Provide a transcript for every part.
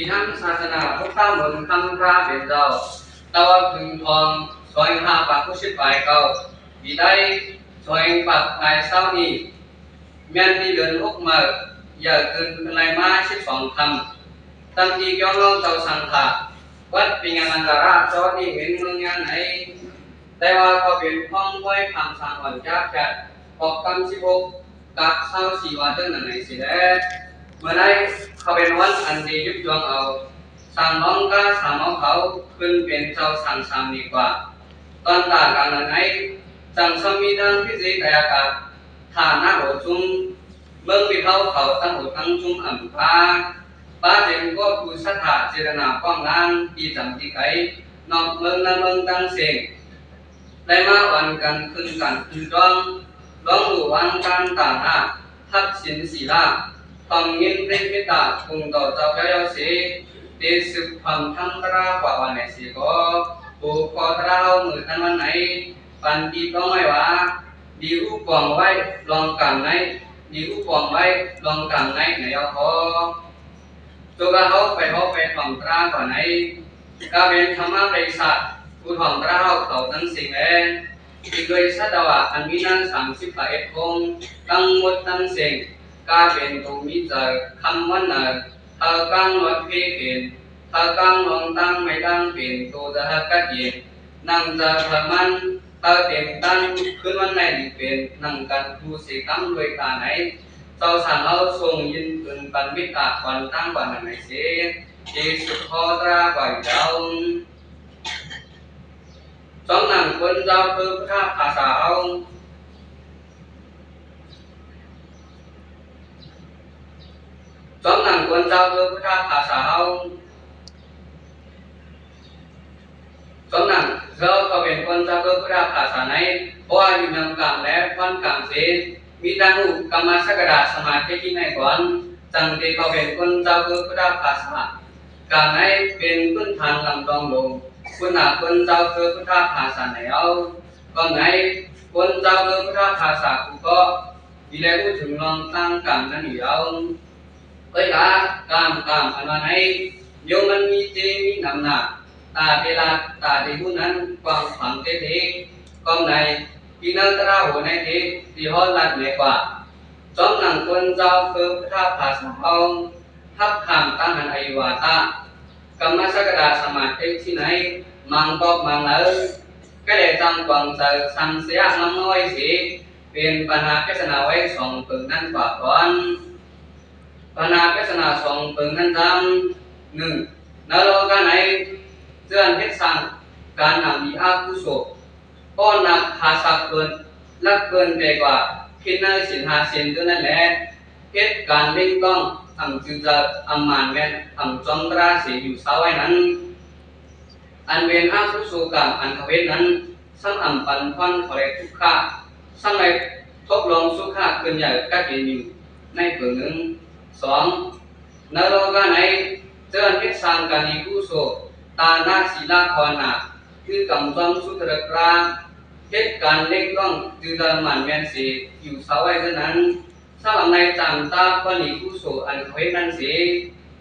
ที่ทั้งศาสนาพุทธมนต์คำพระเป็นเจ้าตะวันพึงทองซอยหาปากผู้ชิดปลายเก่าที่ได้ซอยปากปลายเศร้านี้แม่นที่เดินออกมาอย่าเกินอะไรมา12 คำตั้งที่ย้อนลงเจ้าสังฆาวัดปิญญานังการะเจ้าที่เห็นเมืองยังไหนแต่ว่าเขาเป็นห้องไว้คำสั่งอ่อนจากจัดออกคำ16กับเศร้า4วันเท่านั้นไหนสิแลเมื่อไรเขาเป็นวันอันดียุบยงเอาสั่งน้องก็สามเอาเขาขึ้นเป็นเจ้าสั่งสามดีกว่าตอนต่างกันนั้นไหนสั่งสามีดังพิเศษแต่อากาศฐานะหัวจุ้มเมื่อปีเขาตั้งหัวตั้งจุ้มอ่ำฟ้าป้าเจงก็ผู้สัทธาเจรนาป้องล้างที่จำที่ไกนอกเมืองนาเมืองตั้งเสียงได้มาวันกันขึ้นกันคือร้องหลู่วันการต่างหน้าทักษิณศีลาฟังยินเรศเมตตาคงต่อเจ้าเจ้าเสียเดสุพังทั้งตรากว่าวันไหนสิก็ผู้ขอตราเอามือทันวันไหนปันดีต้องไม่ว่าดีรูปกองไว้ลองกันไหนดีรูปกองไว้ลองกันไหนไหนเอาพอตัวก็เขาไปถ่อมตรากว่าไหนก็เป็นธรรมะบริษัทผู้ถ่อมตราเขาทั้งสิ่งแรงอีกโดยสัตวะอันมีนั้น31 คงตั้งหมดตั้งสิ่งก็เป็นตรงนี้จะคำวันนั้นถ้ากลางวัดเพเป็นถ้ากลางลองตั้งไม่ตั้งเป็นตัวจะหักกัดเย็นนั่งจะพมันถ้าเต็มตั้งขึ้นวันไหนเป็นนั่งกันผู้สิกรรมด้วยตาไหนเจ้าสั่งเอาทรงยินตื่นปันวิตาวันตั้งวันไหนเสียที่สุดพอตราก่อยเจ้าสองนั่งคนเจ้าคือพระภาษาเอาสองนั่งคนเจ้าคือพระภาษาเอาสองนั่งเราก็เป็นคนเจ้าคือพระภาษาไหนเพราะว่าอยู่นำกลางและวันกลางเสียมีตั้งอุกรรมสักดาสมาธิที่ในก่อนจังที่เขาเป็นคนเจ้าคือพระภาษาการไหนเป็นพื้นฐานลำดองลงคุณหาคนเจ้าคือพุทธภาษาไหนเอาก็ไหนคนเจ้าคือพุทธภาษากูก็ดีแล้วพูดถึงลองตั้งกรรมนั่นอยู่เอาเอ้ยละกรรมอันว่าไหนโยมันมีเจมีนำหนักตาเทลาตาที่ผู้นั้นความฝังเทก็ไหนปีนันตราหัวในที่ฮอลัดเหนือกว่าจอมหนังคนเจ้าคือพุทธภาษาเอาทับคำตั้งหันอายุวาตากรรมสักดาสมาธิที่ไหนมังบอกมังเลยก็ได้จำกวางใจสังเสียน้ำน้อยสิเป็นปัญหาพิจารณาไว้2 ปึงนั่นกว่าก่อนปัญหาพิจารณา2 ปึงนั่นจำ1นรกไหนเตือนเพชรสั่งการนำมีอาคุโสป้อนนักภาษาเกินลักเกินไปกว่าคิดในสินหาสินตัวนั่นแหละเพชรการเล่นต้องทำจึงจะอำมานแม่ทำจอมราศีอยู่สาวนั้นอันเป็นอาสุสุกรรมอันขเวทนั้นสร้างอัมปันพันขอเรทุกข้าสร้างในทบลองสุขาขึ้นใหญ่กัดอยู่ในเปลือก2นรกไหนเจริญเพชรสร้างการนิกุโสตานาศีลาภาวนาคือกำจอมสุตรกราเพชรการเล่นต้องจึงจะหมั่นแม่นสีอยู่สาวเท่านั้นสร้างในจำตาปนิกุโสอันขเวทนั้นสี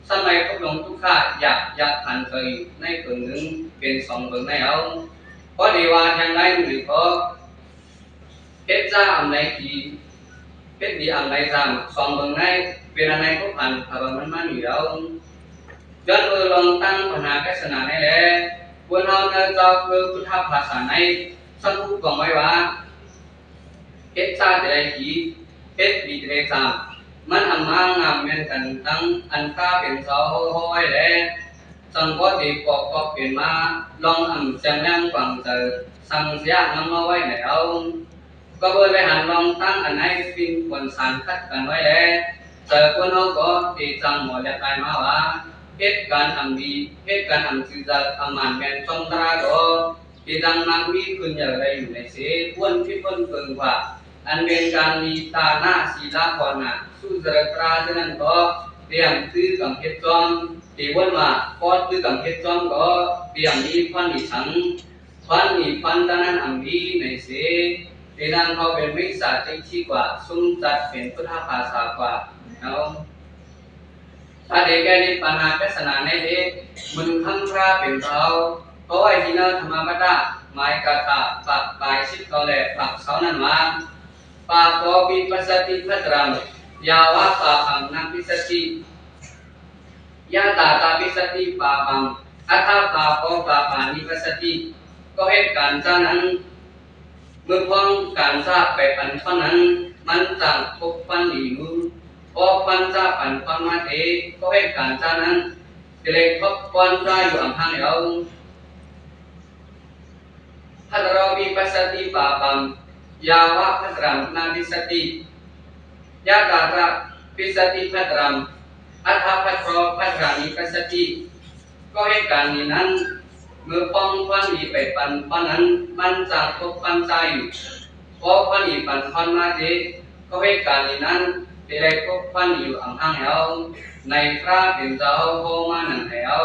สมัยทบลงทุกข้าอยากหันเคยในเปลือกเป็น2 เปลือกในเอาเพราะดีว่าอย่างไรหรือเพราะเพชรจ้าอันไหนที่เพชรดีอันไหนจำ2 เปลือกในเป็นอันไหนก็ผ่านผ่านมันอยู่แล้วย้อนลองตั้งปัญหาแก้สนาในแหละควรเอาเนื้อเจ้าคือพุทธภาษาในสังคุกองไว้ว่าเพชรจ้าแต่ใดที่เพชรดีแต่จำมันอันมางามเหมือนกันตั้งอันข้าเป็นเสาห้อยแหละสังก็ดีปอกก็เป็นมาลองอันจังยังฟังเจอสังเสียน้ำมาไว้ไหนเอาก็เบอร์ไปหันลองตั้งอันไหนฟินควรสารคัดกันไว้แล้วเจอคนเขาก็ตีจังหมดจะตายมาว่าเหตุการณ์อันดีเหตุการณ์อันจืดอันมันเป็นช่องตราก็ที่ดังนักวิคุณอย่างไรอยู่ในเสียควรพิพนเกินกว่าอันเป็นการมีตาหน้าศีลาภาวนาสู้จรตราฉะนั้นก็เตรียมซื้อกับเพชรจอมตีวันมาก็ซื้อกับเพชรจอมก็เตรียมมีพันอีสังพันอีพันตานั้นอันดีในเสียที่ดังเขาเป็นวิสาจิชีกว่าสุ่มจัดเป็นพุทธภาษากว่าเอา ถ้าเด็กแก่นิปัญหาเทศนาในเด็กมึงทั้งพระเป็นเขาเพราะไอ้ที่นั่นธรรมบัดาหมายกาถาปักปลายชิดเขาแหละปักเขานั้นมาปาโกปิปัสสติพัตรังยาวะปาปังนักปิสติยะตาตาปิสติปาปังอัฏฐปาโกปาปานิปัสสติก็เหตุการณ์จากนั้นเมื่อพ้องการทราบไปปันเท่านั้นมันต่างพบปันอยู่พอปันจะปันปันมาเทก็เหตุการณ์จากนั้นเด็กพบปันจะอยู่อ่างเราพัตราปิปัสสติปาปังยาวะพัตรังนาปิสติยะตาตาปิสติพัตรังอัฏฐพัตโรพัตรานิปัสสติก็เหตุการณ์นี้นั้นเมื่อป้องพันอีไปปันเพราะนั้นมันจากพบปันใจอยู่พอพันอีปันพันมาเทก็เหตุการณ์นี้นั้นได้พบพันอยู่อ่างแล้วในพระเป็นเจ้าโคมาหนังแล้ว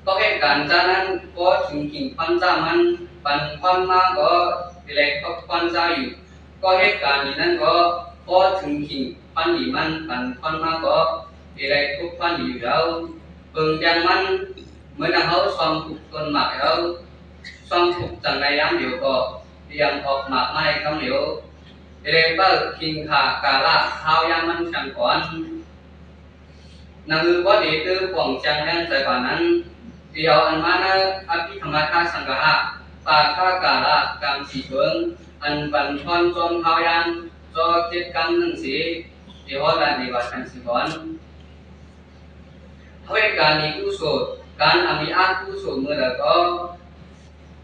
ก็เหตุการณ์จากนั้นก็ถึงกิ่งพันจามันปันพันมาก็ได้พบพันใจอยู่ก็เหตุการณ์นี้นั้นก็พอถึงกิ่งพันอีมันปันพันมาก็ได้พบพันอยู่แล้วเพิ่งยังมันเมื่อเขาซ้อมถูกต้นหมากแล้วซ้อมถูกจังไรย้ำเดียวก็เตรียมออกหมากไม้คำเหลียวเรียกว่ากินขากาละเท้ายามันช่างก่อนนั่นคือว่าดีคือป่องจังแรงใจกว่านั้นเดียวอันมานะอภิธรรมทาสังฆะปาข้ากาละกรรมสีเบิงอันปันทอนจนเท้ายานจอเจ็ดกรรมหนึ่งสีเดียวละดีกว่าชันสีก่อนเหตุการณ์นี้กุศลการอามิอากุศลเมื่อแล้วก็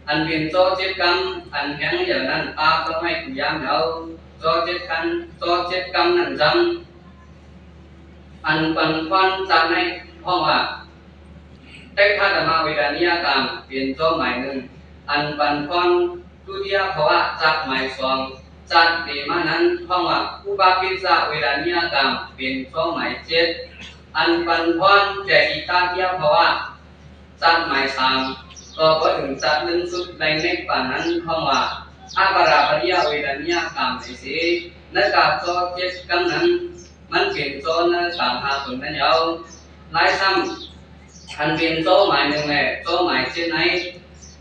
อันเป็นโจเจ็ดกรรมอันแข็งอย่างนั้นตาก็ไม่กุยามเราโจเจ็ดกรรมนั้นจำอันปันควันจากในห้องว่าแต่ถ้าธรรมเวดานิยกรรมเป็นโจหมายหนึ่งอันปันควันตุติยภาวะจากหมายสองจากเดมานั้นห้องว่าอุปาปิสะเวดานิยกรรมเป็นโจหมายเจ็ดอันปันควันแจอิตาติยภาวะจากหมายสามก็พอถึงจากหนึ่งสุดในเนปานั้นห้องว่าอาปาราปริยเวดานิยกรรมในสินักการโจเจ็ดกรรมนั้นมันเป็นโจนต่างหากคนนั้นยาวหลายซ้ำอันเป็นโจหมายหนึ่งแหละโจหมายเช่นไหน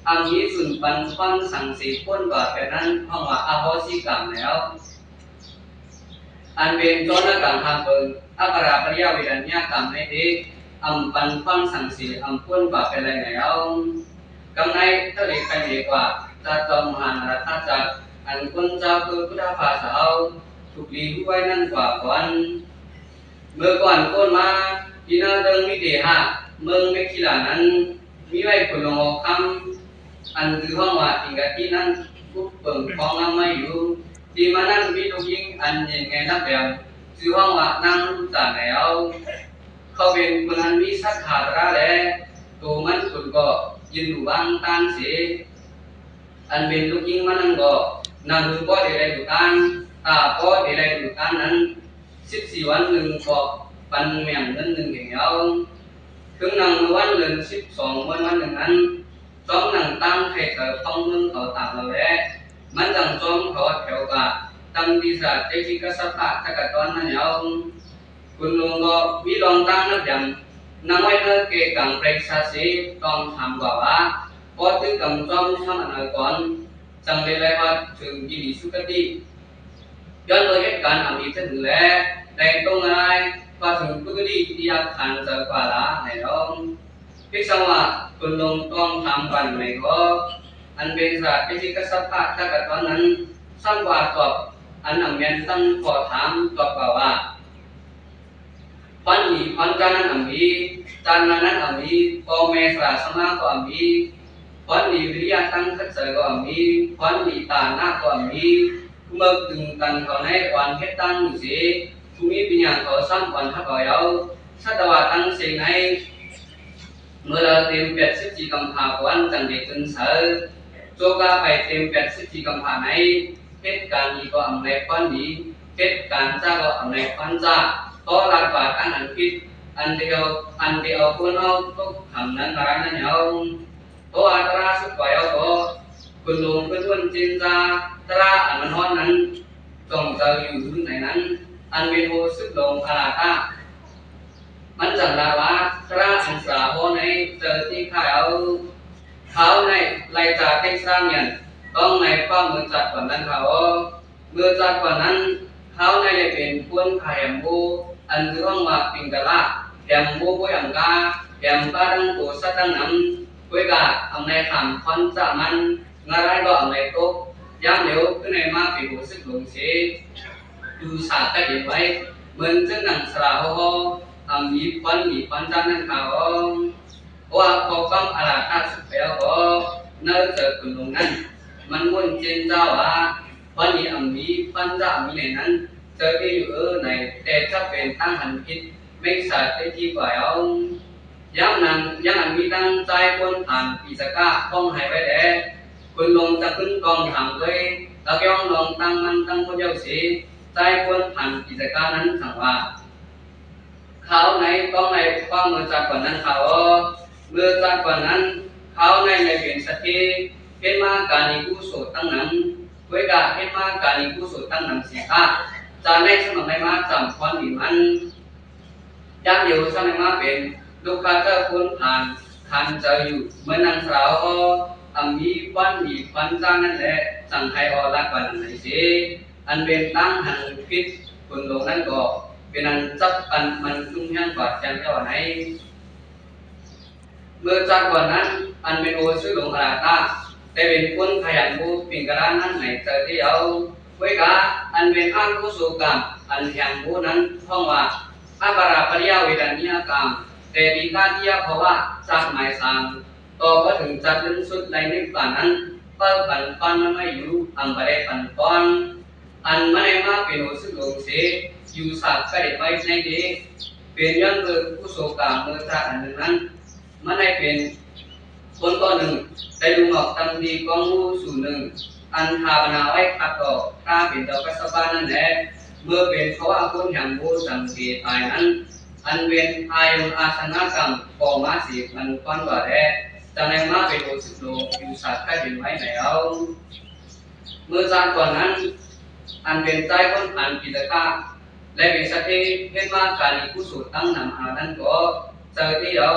อันนี้สุนปันควันสังสีพ้นกว่าแบบนั้นห้องว่าอาโหสิกรรมแล้วอันเป็นโจนต่างหากคนอาปาราปริยเวดานิยกรรมในที่อัมปันควันสังสีอัมพ้นกว่าเป็นอะไรแล้วกำไรเท่าเด็กไปเด็กกว่าจะจอมหันรัตจักอันคนเจ้าคือพุทธภาษาเอาถูกลีด้วยนั่นกว่าก่อนเมื่อก่อนคนมาที่น่าเดิมมิเดหะเมืองเมกิลานั้นมีไว้ผลงอกคำอันคือห้องว่าอิงกับที่นั่นกุ๊บเปิ่งของน้ำไม่อยู่ที่มานั่งมีลูกยิงอันยังไงนักแบบคือห้องว่านั่งจากไหนเอาเขาเป็นคนนั้นมีสักขาดระแล้วตัวมันคนก็ยืนอยู่บางตานเสียอันเป็นลูกยิงมันนั่งก็นั่งดูก็ได้ได้ดูการตาก็ได้ได้ดูการนั้น14 วันหนึ่งก็ปันเมียงเงินหนึ่งอย่างเดียวถึงนั่งวันหนึ่ง12 วันหนึ่งนั้นจ้องนั่งตั้งให้เกิดต้องมึงเขาต่างเราแล้วมันจังจ้องเขาแถวกะตั้งดีสัตว์ได้ที่กษัตริย์ถ้ากัดตอนนั้นเอาคุณลุงก็วิลองตั้งนับอย่างนั่งไว้เมื่อเกกังเปรกษาสีต้องทำกว่าว่าพอถึงกำจ้องทำอันก่อนจังเลยว่าถึงยินดีสุขติย้อนเลยเหตุการณ์อันนี้ถึงแล้วในตรงอะไรพอถึงสุขติที่อยากทานจะกว่าละในร้องพิจารณาคุณลุงต้องทำกันไหมก็อันเป็นสัตว์ที่กษัตริย์ถ้ากัดตอนนั้นสร้างว่าตอบอันนำเงินตั้งขอถามตอบกว่าพันนี้พันจานั้นอันนี้จานนั้นอันนี้พอเมสราสมาก็อันนี้พันนี้วิริยะตั้งขัดเสกก็อันนี้พันนี้ตาหน้าก็อันนี้เมื่อดึงกันเขาในวันเฮ็ดตั้งอยู่สิภูมิปัญญาเขาสร้างวันทักเอาเอาสัตว์ตั้งเสียงให้เมื่อเราเต็ม84 กำพาวันจังเด็กจนเสือโจกาไปเต็ม84 กำพาในเหตุการณ์นี้ก็อันในพันนี้เหตุการณ์จ้าก็อันในพันจ้าก็รักบาอันคิดอันเดียวคนเอาก็ทำนั้นร้ายนั้นเอาเพราะอัตราสุดกว่าเอาก็คุณลุงเพื่อนจินจาตราอันมันฮอนนั้นจงเจออยู่ที่ไหนนั้นอันเป็นโหสุดลงอาลาตา มันจังลาวาพระอันสาโหในเจอที่ข้าเขาในไลจากเท็กซัสเนี่ยต้องในความมือจัดกว่านั้นเขามือจัดกว่านั้นเขาในเป็นคนขายมบูอันร่วงมาปิงกะละแถมบูบุยังกาแถมป้าดังตัวสัตดังน้ำคุยกะทำในคำคอนจะมันงาไรก็ทำในโต๊ะย้ำเดี๋ยวขึ้นในมาเป็นหัวสึกหลงเสียดูสาดก็เห็นไว้เหมือนเจ้าหนังสลาโฮมีฟันจันนั่นเขาว่าพอฟังอาราธาสุดแล้วก็เนื้อเจอคุณลงนั้นมันมุ่นเจนเจ้าว่าวันนี้มีฟันจะมีในนั้นเจอที่อยู่ในแต่จะเป็นตั้งหันคิดไม่สัตย์ได้ที่กว่าเอายังมีตั้งใจคนผ่านปีศาจป้องหายไปแล้วคุณลงจะขึ้นกองทางด้วยแล้วย่องลงตั้งมันตั้งคนเจ้าสีใจคนผ่านปีศาจนั้นสั่งว่าเขาในต้องในความมือจัดกว่านั้นเขาเมื่อจัดกว่านั้นเขาในเป็นสติเป็นมาการนิกุศลตั้งนั้นเวกาเป็นมาการนิกุศลตั้งนั้นเสียค่ะจะในสมัยมาจำความดีมันยักเดียวสมัยมาเป็นลูกค้าเจ้าคนผ่านทันเจออยู่เหมือนนางสาวมีฟันจ้างนั่นแหละสั่งให้อรักวันไหนสิอันเป็นตั้งหันคิดคนลงนั้นก็เป็นอันจับอันมันจุ่มยังกว่าจังเจ้าไหนเมื่อจากวันนั้นอันเป็นโอชื่อหลวงอาราตาแต่เป็นคนขยันบูปิงกระด้านนั้นไหนเจอที่เอาไว้กะอันเป็นอ้างกุศลกรรมอันยังบูนั้นท่องว่าอาบาราปริยาเวดัญญากรรมแต่ดีการที่เพราะว่าจากหมายสามต่อก็ถึงจัดลึกสุดในนิพพานนั้นเปิดปันปันมันไม่อยู่อันไปได้ปันปอนอันไม่ได้มาเป็นโอชื่อหลวงเสอยู่สักก็ได้ไปในดีเป็นย้อนเกิดกุศลกรรมเมื่อจากอันนั้นมันได้เป็นคนต่อหนึ่งได้ดูหมอกทำดีกองมูสู่หนึ่งอันภาวนาไว้ขัดต่อถ้าเป็นต่อกัสบานั่นแหละเมื่อเป็นเพราะว่าคนแห่งบูสังเกตตายนั้นอันเป็นอายุอาสนะกรรมปอมาสีมันควันว่าแท้จะในมาเป็นโอสุโลอยู่สัตว์ก็เห็นไว้แล้วเมื่อจากก่อนนั้นอันเป็นใจคนผ่านกิจการและเป็นสติเห็นว่าการกุศลตั้งนำอานั้นก็เจอที่เรา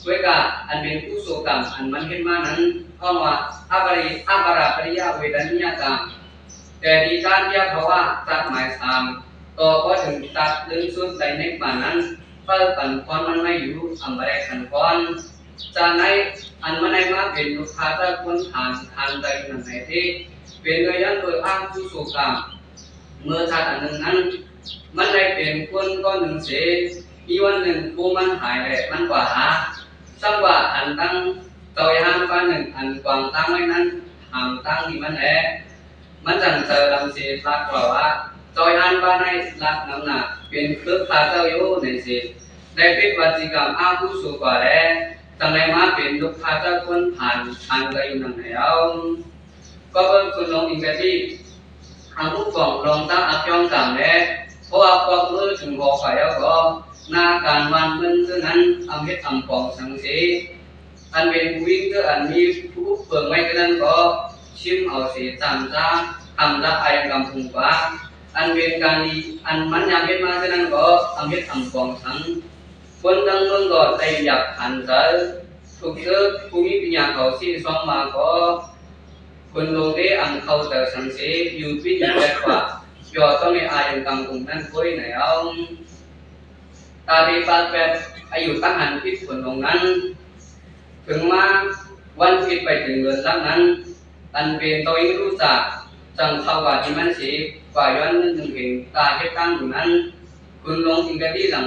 ช่วยกันอันเป็นกุศลกรรมอันมันเห็นมานั้นเข้ามาอาบาราปริยาเวดัญญากรรมแต่ดีการที่เพราะว่าจัดหมายสามต่อก็ถึงตัดลึงสุดในในป่านั้นเปิดปันควันมันไม่อยู่อันบริขันควันจากในอันมันในมาเป็นลูกค้าตะคนทานใจหนึ่งในที่เป็นโดยยันโดยอ้างกุศลกรรมเมื่อชาติอันหนึ่งนั้นมันได้เป็นคนก็หนึ่งเสียอีวันหนึ่งผู้มันหายเลยมันกว่าสังว่าอันตั้งต่อยห้ามฟ้าหนึ่งอันกวางตั้งไว้นั้นหามตั้งที่มันแหละมันจังเจอลำเสียรักกว่าต่อยห้ามฟ้าในรักน้ำหนักเป็นเครือข่ายเจ้าอยู่ในสิได้เป็นวัจิกรรมอ้างผู้สูงกว่าแล้วจังไรมาเป็นลูกค้าเจ้าคนผ่านก็อยู่นั่นแล้วก็เป็นคุณลงอีกที่ทางผู้กองลงตั้งอักยองต่ำแล้วเพราะว่าพอมือถึงหัวไฟแล้วก็หน้าการวันเมื่อนั้นทำให้ทำกองสังเสอันเป็นวิ่งก็อันมีผู้เปิดไม่ก็นั้นก็ชิมเอาเสียจำจ้าทำละไอ้กำพุงว่าอันเป็นการดีอันมันยามเป็นมาก็นั้นก็ทำให้ทำกองสังคนตั้งเมืองก็ใจหยับหันเจอถูกเจอผู้มีปัญญาเขาสิ้นสองมาก็คนโลกได้อันเขาแต่สังเสอยู่พิจารณาว่าย่อต้องในอายุกำพุงนั้นคุยไหนเอาตาดีปาแบบอายุตั้งหันพิษผลตรงนั้นถึงมาวันพิษไปถึงเดือนนั้นนั้นอันเป็นตัวยิ่งรู้จักจังเข้าว่าที่มันสีกว่าย้อนนึงเห็นตาเหตุตั้งอยู่นั้นคุณลงถึงกันที่หลัง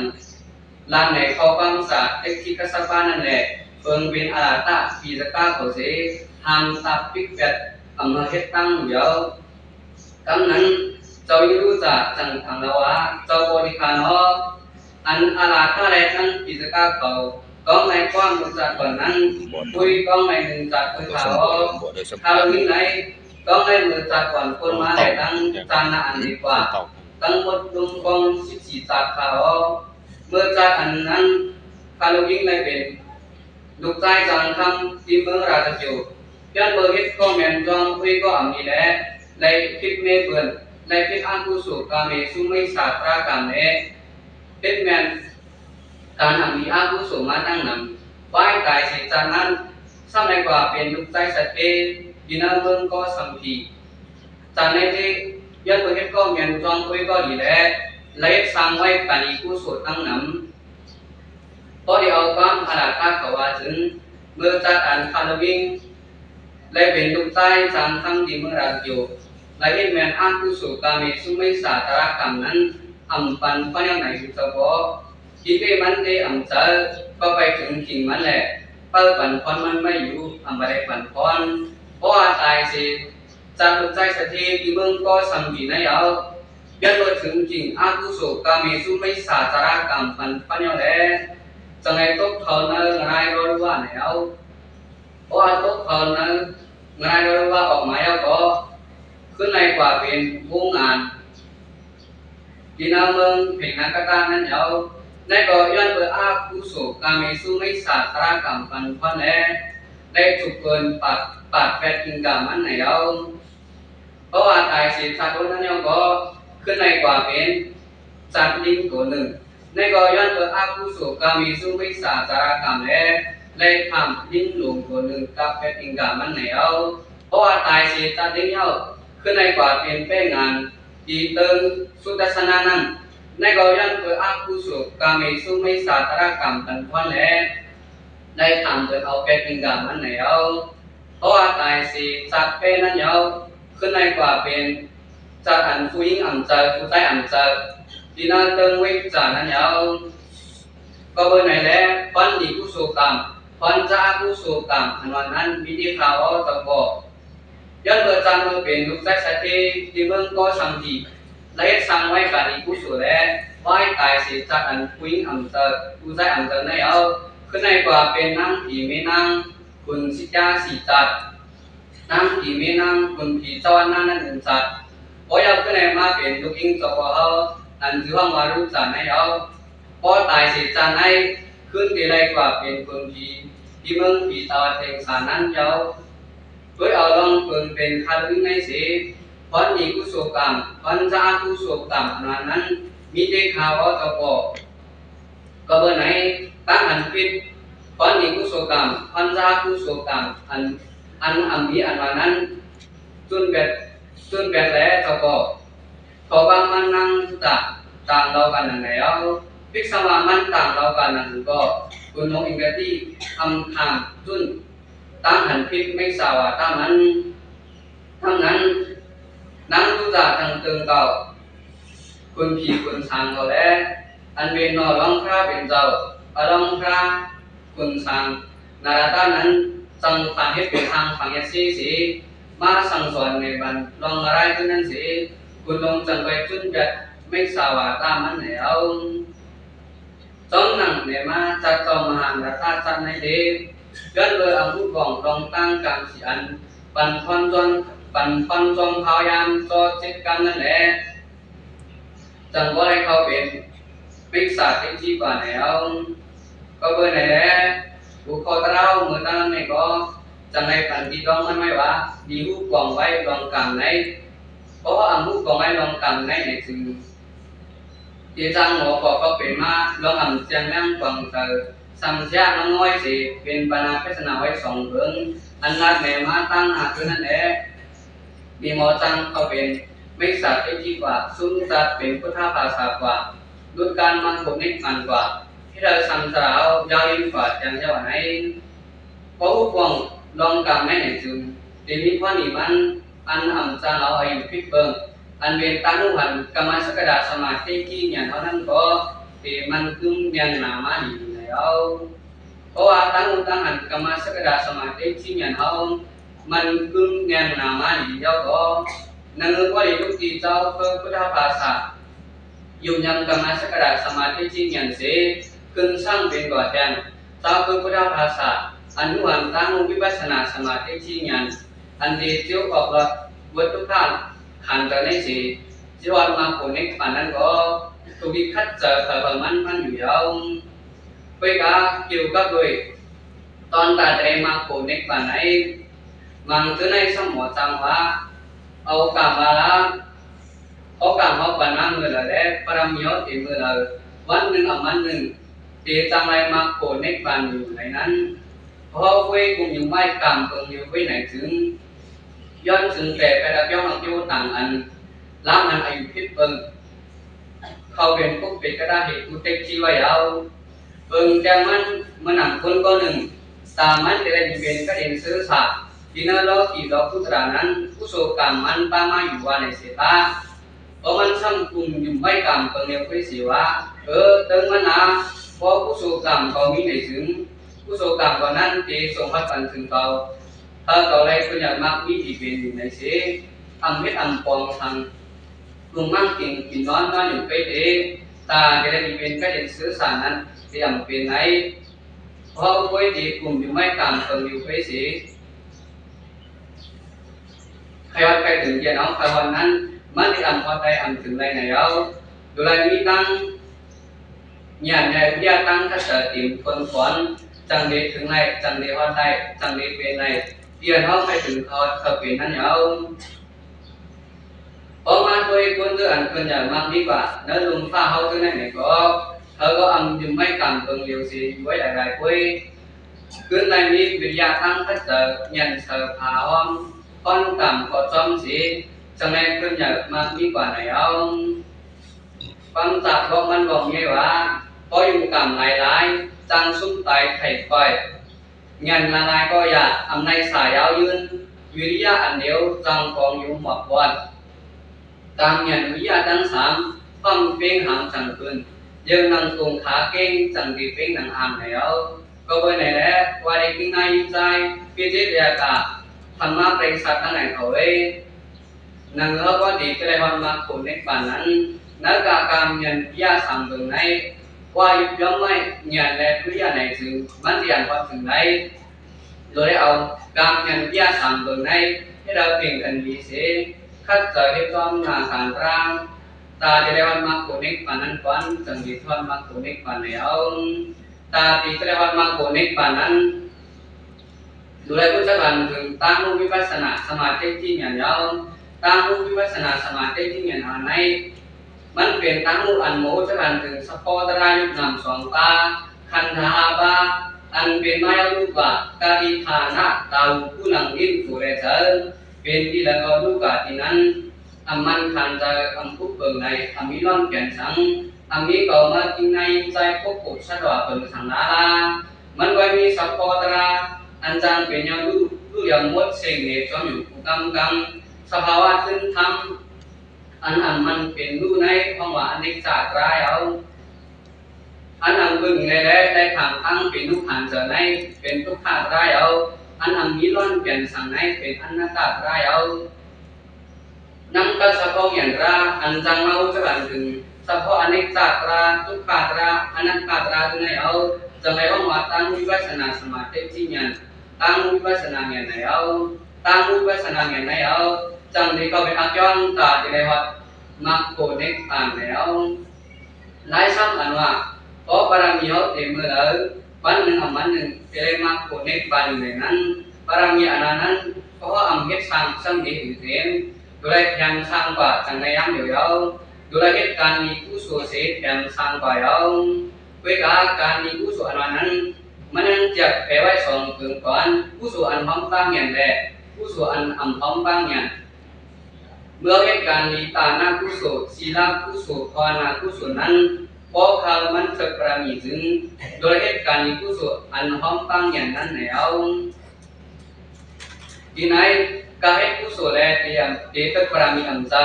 ลานไหนเขาฟังศาสตร์เทคนิคสัพพานั่นแหละเฟิงเป็นอาราตาปีสก้าเขาเสียหามตับปิกแบบอำมาเหตุตั้งเยอะคำนั้นเจ้ายิ่งรู้จักจังทางละวะเจ้าบริการอ๋ออันอาราธาแรกนั้นกิจการเขาต้องในความรู้จักก่อนนั้นคุยต้องในหนึ่งจักคุยเขาถ้าวิ่งไหนต้องในมือจักก่อนคนมาได้ตั้งจานอันดีกว่าตั้งหมดลุงกอง14จักเขาเมื่อจักอันนั้นถ้าเราวิ่งในเป็นลูกใจจังทำที่เมืองราชจุย้อนเบอร์ฮิตก็แมนจองคุยก็อ่ำนี้แหละในคิดเมเปิลในคิดอันกุศลกาเมสุไม่ศาสตรากรรมเนเป็นแมน การทำมีอากุศลมาตั้งนำไว้ตายเสียจากนั้นสมัยกว่าเป็นลูกใจสัตว์ดินาเมืองก็สัมพีจากในที่ยันตัวเฮ็ดก็เมียนจองคุยก็ดีแลเลยสร้างไว้การอีกุศลตั้งนำพอได้เอาความขนาดภาคเขาว่าถึงเมื่อจัดอันคาร์วิ่งเลยเป็นลูกใจจำทั้งที่เมื่อรักอยู่และเห็นแมนอากุศลกาเมสุไม่สาธารกรรมนั้นอำปันพระยังไหนสุดเฉพาะที่เป็นมันได้อำเจอก็ไปถึงขิงมันแหละเปิดปันพรมันไม่อยู่อำอะไรปันพรเพราะว่าตายสิจากลูกใจสัตย์ที่เมืองก็สัมผีในเอายันว่าถึงจริงอากุศลกาเมสุไม่สาธารกรรมปันพระยังแหละจะไงตกเท่านั้นไงรู้ว่าไหนเอาเพราะว่าตกเท่านั้นไงรู้ว่าออกมาแล้วก็ขึ้นในกว่าเป็นวงงานที่นาเมืองเพียงนักการนั้นเอาในก็ย้อนเปิดอากุศลกาเมสุไม่สาธารกรรมปันพระแน่ได้ถูกเกินปัดแฝดกินกรรมอันไหนเอาเพราะว่าตายสิชาตินั้นก็ขึ้นในกว่าเป็นจัดลิ้นตัวหนึ่งในก็ย้อนเปิดอากุศลกาเมสุไม่สาธารกรรมและได้ทำลิ้นหลงตัวหนึ่งกับแฝดกินกรรมอันไหนเอาเพราะว่าตายสิจัดลิ้นเอาขึ้นในกว่าเป็นแป้งงานที่เติมสุดาสนานั้นในก็ย้อนเปิดอากุศลกาเมสุไม่สาธารกรรมปันพระและได้ทำโดยเอาแฝดกินกรรมอันไหนเอาเพราะว่าตายสิจัดเป็นนั้นเอาขึ้นในกว่าเป็นจัดอันผู้หญิงอันเจอผู้ชายอันเจอที่นั่นเติมไว้จัดนั้นเอาก็เบอร์ไหนแล้วพันดีกุศลกรรมพันจะกุศลกรรมอันวันนั้นวิธีข่าวเอาตะบอกย้อนเบอร์จันเมื่อเป็นลูกใจสัตย์ที่เมืองก็สัมผีและสร้างไว้การดีกุศลและไว้ตายสิจัดอันผู้หญิงอันเจอผู้ชายอันเจอในเอาขึ้นในกว่าเป็นนางผีไม่นางคุณสิจาสีจัดนางผีไม่นางคุณผีจอนนั่นหนึ่งจัดพออยากขึ้นในมาเป็นลูกอิงจบเอาอันที่ว่ามารู้จักในเอาพอตายสิจัดในขึ้นที่ไรกว่าเป็นคนผีที่เมืองผีตาเทงสานั้นเยาด้วยเอาลองเป็นคาร์วิงในสิพันดีกุศลกรรมพันจะกุศลกรรมอันนั้นมีเด็กข่าวเอาตะบอกก็เบอร์ไหนตั้งอันปิดพันดีกุศลกรรมพันจะกุศลกรรมอันมีอันนั้นจนแบบแล้วตะบอกพอบางมันนั่งต่างเรากันนั่นแล้วพิกษามันต่างเรากันนั่นก็คุณน้องอิงเกตี้ทำทางจุนตั้งหันพิษไม่สาวตั้งนั้นทั้งนั้นนั่งดูจากทางเติงเก่าคุณผีคุณสางเขาแล้วอันเป็นนอร้องพระเป็นเจ้าร้องพระคุณสางนาราตานั้นจังฟังให้เป็นทางฟังยัดสีมาสั่งสอนในบันลองอะไรขึ้นนั้นสิคุณลงจังไปจุนจัดไม่สาวตามันไหนเอาจ้องหนังเนี่ยมาจัดจอมหาราตาจัดในเด็กย้อนเบอร์อังคุกองรองตั้งกลางสีอันปันฟันจองพยายามจอจิตกันนั่นแหละจังว่าให้เขาเป็นปิกษาที่จีกว่าไหนเอาก็เบอร์ไหนแหละบุคคลเราเมื่อตั้งในก็จังในปันที่ต้องมันไม่ว่าดีหูกองไว้ลองกำในเพราะว่าอังคุกองไว้ลองกำในในจึงที่จังหมอบอกก็เป็นมาลองอ่ำเสียงนั่งฟังเธอสัมเสียน้อยสิเป็นปัญหาพิจารณาไว้สองเรื่องอันนัดแม่มาตั้งหาคือนั่นแหละมีหมอจังเขาเป็นไม่สัตย์ที่กว่าซุ้มจัดเป็นพุทธภาษากว่าดุจการมันคงนิดมันกว่าที่เราสัมสาวยาวยิ่งกว่าจังเจ้าไหนเพราะอุปงลองกำในจึงที่มีข้อนี้มันอันอ่ำจังเอาอายุพิกเบิงอันเป็นตั้งหันกรรมสกดาสมาธิที่อย่างเท่านั้นก็ที่มันคือเมียนนามาดีเอาเพราะว่าตั้งหันกรรมสกดาสมาธิที่อย่างเท่ามันคือเมียนนามาดีเอาก็นั่นก็ได้ทุกที่เจ้าเพื่อพุทธภาษาอยู่ยังกรรมสกดาสมาธิที่อย่างเสียขึ้นสร้างเป็นก่อแทนเจ้าเพื่อพุทธภาษาอันนุหันตั้งวิปัสสนาสมาธิที่อย่างอันที่เจ้าออกรถวัตถุข้างขันจะในสีจีวันมาโคเนกปันนั้นก็ถูกคัดเจอเผยมันอยู่ยาวไปกับเกี่ยวกับด้วยตอนตาเตมาโคเนกปันไหนมันคือในสมองจังว่าเอากรรมมาละเอากรรมมาปันนั้นเมื่อไรปรามยศที่เมื่อไรวันหนึ่งมันหนึ่ง thì trong này mặc khổ nếp bàn nhiều này nắn họ quê cùng những mai cảm cùng nhiều quê này chứng dân chứng kể phải đặt cho nó tiêu tặng ăn làm ăn ảnh thiếtเขาเป็นพวกเป็นกระดาษเหตุเทคชีวายาวจังมันนำคนก็หนึ่งสามันจะได้เป็นก็เห็นสื่อสารที่นั่นเราที่เราพุทธานั้นผู้โศกรรมมันตามมาอยู่ว่าในเสตาเพราะมันซ้ำกลุ่มอยู่ไม่กรรมเป็นเรื่องที่สิว่าตึงมันนะเพราะผู้โศกรรมเขามีในถึงผู้โศกรรมก่อนนั้นที่ส่งพัดกันถึงเขาถ้าเขาได้คุณอยากมากมีที่เป็นอยู่ในเสทำให้ทำปองทางลุงมั่งกินนอนอยู่ไปเองตาจะได้เป็นก็จะสื่อสารนั้นเตรียมเป็นไหนเพราะไว้ที่กลุ่มอยู่ไม่ตามตรงอยู่ไปสิใครว่าใครถึงเย็นเอาใครวันนั้นมันที่พอใจถึงไรไหนเอาดูไรมีตั้งnhà này gia tăng các sở tìm phân khoán chẳng đểถึงไรchẳng để hoàn đại chẳng để về này tiền họ phảiถึงเขาเป็นนั้นเอาพอมาตัวคนตัวอันคนอย่างมากดีกว่าเนื้อลุงฟ้าเขาตัวนั้นเนี่ยก็เขาก็ยังไม่ต่ำตรงเดียวสิไว้หลายๆคุยคืนในนี้วิทยาตั้งทัศน์ยันเสือผาอ้อมค่อนต่ำก็จอมสิจังในคนอย่างมากดีกว่าไหนเอาฟังจากบอกมันบอกไงว่าพออยู่กรรมหลายๆจังซุ้มตายไถ่ไฟยันละลายก็อยากอำในสายเอายืนวิทยาอันเดียวจังกองอยู่หมดวันตามnhậnวิทยาทั้งสามฟังเพลงหางจังคืนยังนั่งตรงขาเก่งจังดีเพลงนั่งอ่านแล้วก็ไปไหนแล้วว่าได้กินนายใจพิจิตรยากาธรรมะเปรกสัตว์ทั้งไหนเขาเอ้นั่งแล้วก็ดีก็เลยวันมาคนในป่านนั้นนักการnhậnวิทยาสามตรงไหนว่ายุบย่อมไม่nhậnแล้ววิทยาไหนถึงมันเรียนพอถึงไหนโดยเอาการnhậnวิทยาสามตรงไหนให้เราเปลี่ยนกันดีเสียคัดใจให้ต้อมนาการร่างตาจะได้วันมาโคนิกปานั้นควันจังดีทวันมาโคนิกปานไหนเอาตาตีจะได้วันมาโคนิกปานนั้นดูแลผู้จัดการถึงตั้งรูปวิปัสสนาสมาธิที่อย่างยาวตั้งรูปวิปัสสนาสมาธิที่อย่างไหนมันเป็นตั้งรูปอันโมจัดการถึงสปอตรายุนำสองตาคันธาบาอันเป็นมายาลูกะกาดิธานะตาผู้หลังดินสุเรเซนเป็นที่ละก็ลูกะที่นั้นมันขันใจผู้เปิงในมีล้อนแก่นสังมีก็มาจริงในใจพวกปุชะดวะเปิงสังนาลามันไว้มีสัพพตราอันจังเป็นยาลูอย่างมดเสงเนจอมอยู่กังสภาวะซึ่งทำอันมันเป็นลูในของว่าอันนี้จัดร้ายเอาอันบึงในได้ทางตั้งเป็นลูกหันเจอในเป็นทุกขาดร้ายเอาอันมีล้อนแก่นสังในเป็นอันนักตัดร้ายเอานั่งก็เฉพาะอย่างราอันจังเราจะบันถึงเฉพาะอเนกจัตราทุกขาตราอนันตตราตรงไหนเอาจะไม่ว่ามาตั้งวิปัสสนาสมาธิที่ยันตั้งวิปัสสนาอย่างไหนเอาตั้งวิปัสสนาอย่างไหนเอาจังที่เขาเป็นอักย้อนตาที่เรียกว่ามักโกเนกตามแล้วหลายซ้ำอันว่าเพราะบารมีเขาเต็มเมื่อแล้ววันหนึ่งวันหนึ่งจะได้มักโกเนกบารมีนั้นบารมีอันนั้นเพราะอัมเหตุสร้างสังเกตเห็นดูแลยังสร้างกว่าจังในย้ำอยู่แล้วดูแลเหตุการณ์มีผู้สูญเสียยังสร้างกว่าแล้วเวลาการมีผู้สูญอันนั้นมันยังจับแปลไว้สองถึงก่อนผู้สูญอันพร้อมตั้งอย่างแรกผู้สูญอันพร้อมตั้งอย่างเมื่อเหตุการณ์มีตาหน้าผู้สูญศีลาผู้สูญภาวนาผู้สูญนั้นพอคามันจะประมีถึงโดยเหตุการณ์มีผู้สูญอันพร้อมตั้งอย่างนั้นแล้วที่ไหนก็ให้ผู้สูญแลเตรียมเดชปรามีอันจะ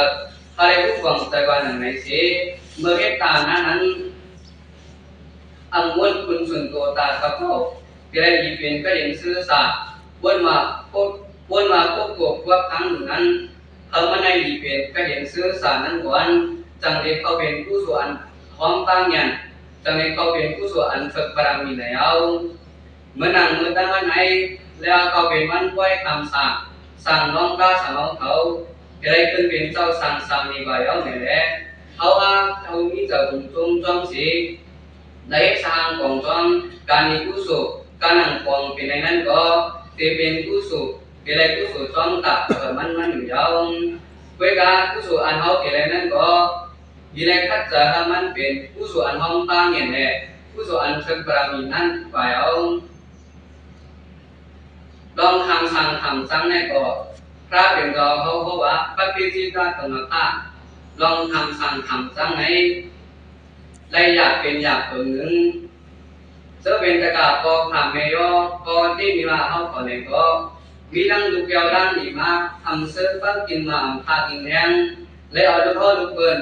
อะไรผู้ฟังใจวันไหนเสียเมื่อเหตุการณ์นั้นอังวนคุณส่วนตัวตากับเขาที่ได้ยินเป็นก็ยังสื่อสารวนมาพบตัวพวกทั้งนั้นเขามาในยินเป็นก็ยังสื่อสารนั้นวันจังเด็กเขาเป็นผู้สูญอันพร้อมตั้งอย่างจังเด็กเขาเป็นผู้สูญอันฝึกปรามีแล้วเมื่อนั่งเมื่อตั้งวันไหนแล้วเขาเป็นมันไว้คำสั่งน้องก้าสั่งน้องเขาจะได้ขึ้นเป็นเจ้าสั่งในใบเอาเนี่ยแหละเขาว่าเขามีเจ้าบุญจงจอมสีได้สร้างกองจอมการมีผู้สูการนั่งกองเป็นในนั้นก็จะเป็นผู้สูเป็นอะไรผู้สูจอมตัดมันอยู่ยาวเวลาผู้สูอันเขาเป็นอะไรนั้นก็ดีแลคัดจะให้มันเป็นผู้สูอันห้องตั้งอย่างแหละผ กุศลอันเชิญบารมีนั้นฝ่ายเอาลองทำสั่งทำสั่งในก่อพระเป็นรอเขาบอกว่าพระพิจิตรตนตาลองทำสั่งทำสั่งในได้อยากเป็นอยากตัวหนึ่งเสื้อเป็นตะกาปอขามเมยอปอที่มีมาเขาก่อนในก็วิลังลูกเกียวด้านดีมาทำเสื้อปั้นกินมาพากินแรงเลยเอาลูกพ่อลูกเบิร์น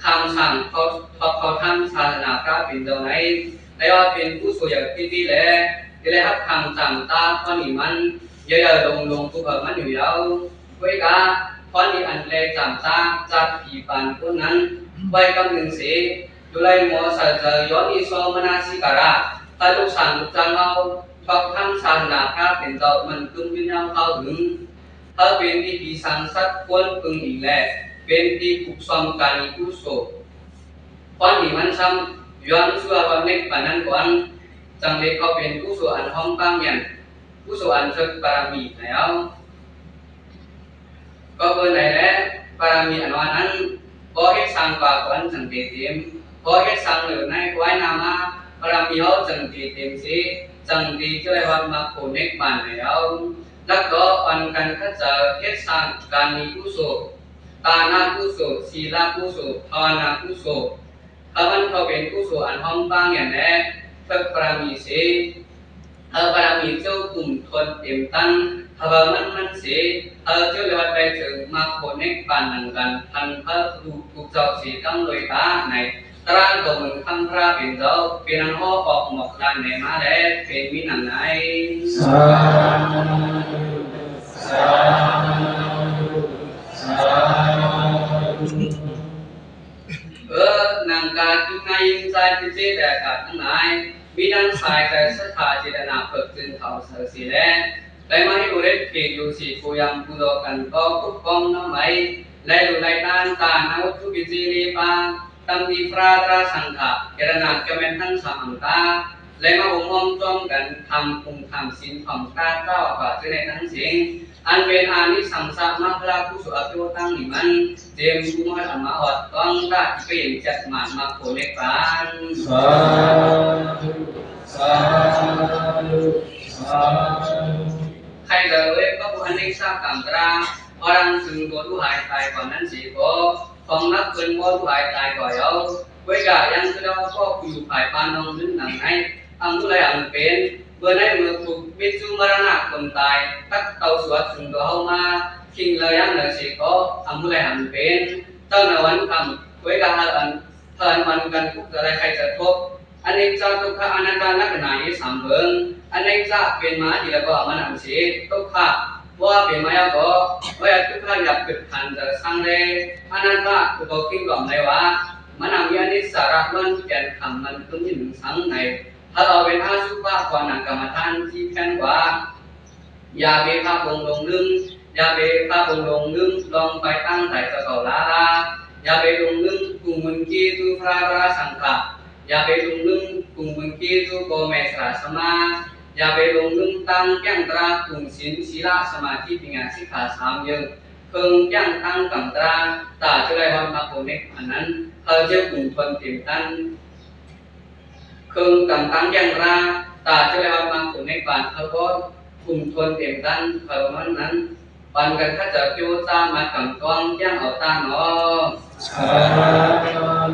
คำสั่งเขาทำศาสนาพระเป็นเจ้าไหนได้ว่าเป็นผู้สวยที่แลที่ได้รับคำสั่งตาข้อนี้มันเยอะๆลงทุกข์มันอยู่ยาวไว้กาข้อนี้อันแรกจำตาจัดผีปันคนนั้นไว้กำหนึ่งสีดูแลหมอสัจย้อนอิโสมนาสิการะถ้าลูกสั่งลูกจังเอาชอบทำศาสนาพระเป็นเจ้ามันคึงวิญญาณเข้าถึงถ้าเป็นที่ปีสังสัตควรพึงอีกแลเป็นที่ผูกซ้อมการกุศลข้อนี้มันซ้ำย้อนชั่ววันเล็กปานนั้นก่อนจังเด็กเขาเป็นกุศลอันห้องตั้งอย่างกุศลอันเชิดบารมีแล้วก็เบอร์ไหนแล้วบารมีอันว่านั้นพอเฮ็ดสั่งกว่าก่อนจังเต็มพอเฮ็ดสั่งเหลือในไว้นามาบารมีเขาจังเต็มสิจังดีช่วยวันมาโคเนกบานแล้วแล้วก็อันกันก็จะเฮ็ดสั่งการมีกุศลตานากุศลศีลกุศลภาวนากุศลถ้ามันเขาเป็นกุศลอันห้องตั้งอย่างนี้เพื่อบารมีสิบารมีเจ้ากลุ่มทนเต็มตั้งถ้ามันสิเจ้าเรียกว่าไปถึงมาโคเนกปานนังกันทันพระถูกเจ้าสีตั้งโดยตาในตรานตัวมึงคำพระเป็นเจ้าเป็นอันห่อออกหมอกดันในมาแล้วเป็นมินังไหนสานังการจุงไงยิงใจพิเศษแต่การทั้งหลายมีดังสายใจศรัทธาเจตนาเปิดจึงเขาเสือสีแดงได้มาให้อุเรศเกียรติอยู่สีกูยังกูโดกันก็คุกกองน้ำไหลและดูไล่ด้านตานาวุฒิบิจิลีปาตั้งดีพระราสังขะเจรนาเกมันทั้งสามตาและมาอุโมงค์จอมกันทำคุมทำสินของตาเจ้าป่าเจริญทั้งสิ่งอันเป็นอานิสังสารมากรากุศลโยตั้งนิมันเจมกุมารมาอดต้องได้เปลี่ยนจัดมาโคเนปานสาธุสาธุสาธุใครเลยก็ผู้อันนี้ทราบกรรมตราorang sungguh Tuhan tai konan siko kongnat kunmo Tuhan tai koyo wega yang sudah ko kuyu pai panong den nang nai ang mulai ang pen benai mukuk mitu marana kun tai tak tau suat sungguh hau ma king layang na siko ang mulai ang pen tau na wan kam wega hal man kan kuk dalai khaiจะทบอันนี้จะทุกขอนัตตานักหนาสามเบิงอันนี้จะเป็นมาที่แล้วก็มันอันเสียทุกขว่าเป็นมายาก็ว่าทุกขอยากเกิดขันจะสร้างเลยอนันตะทุกขิงก่อนเลยว่ามันอันนี้อันนี้สาระมันแก่นคำมันตุ้มยิ่งสังในถ้าเราเป็นอาสุภะกว่านักกรรมฐานที่แข็งกว่าอย่าไปพาบงลงลึงอย่าไปพาบงลงลึงลองไปตั้งใจจะเก่าลาอย่าไปลงลึงกุมมุนกีตุพระราสังขะอย่าไปลงลึงกุมมุนกีตุโกเมสราสมาอย่าไปลงลึงตั้งแก้งตรากุมศีลศีลสมาธิปัญญาสิกขาสามยังเพิ่งแก้งตั้งกำตราตาจะได้วันมาโคเนกอันนั้นเขาจะกลุ่มทนเต็มตั้งเพิ่งกำตั้งแก้งตราตาจะได้วันมาโคเนกบานเขาก็กลุ่มทนเต็มตั้งเขานั้นปันกันข้าจะพิวตามากำกองย่างเอาตาเนาะสา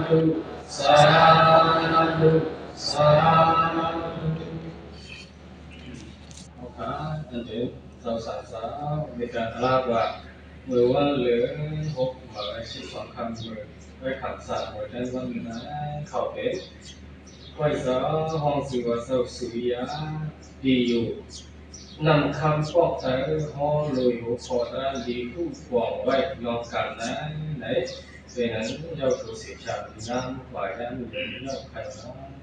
ธุสาธุสาธุนั่นเองสาวในการลาบว่าเมื่อว่าเหลือหกหมายชิดสองคำมือไว้ขับสาหัวใจวันนั้นเข้าเป็ดไว้สาวห้องสื่อว่าสาวสุริยะดีอยู่นำคำปอกใจห่อลุยหัวคอตาดีคู่หวังไว้ลองกันนะไหนเป็นนั้นเจ้าตัวเสียชาติน้ำไหวนั้นเดินเล่าใครนะ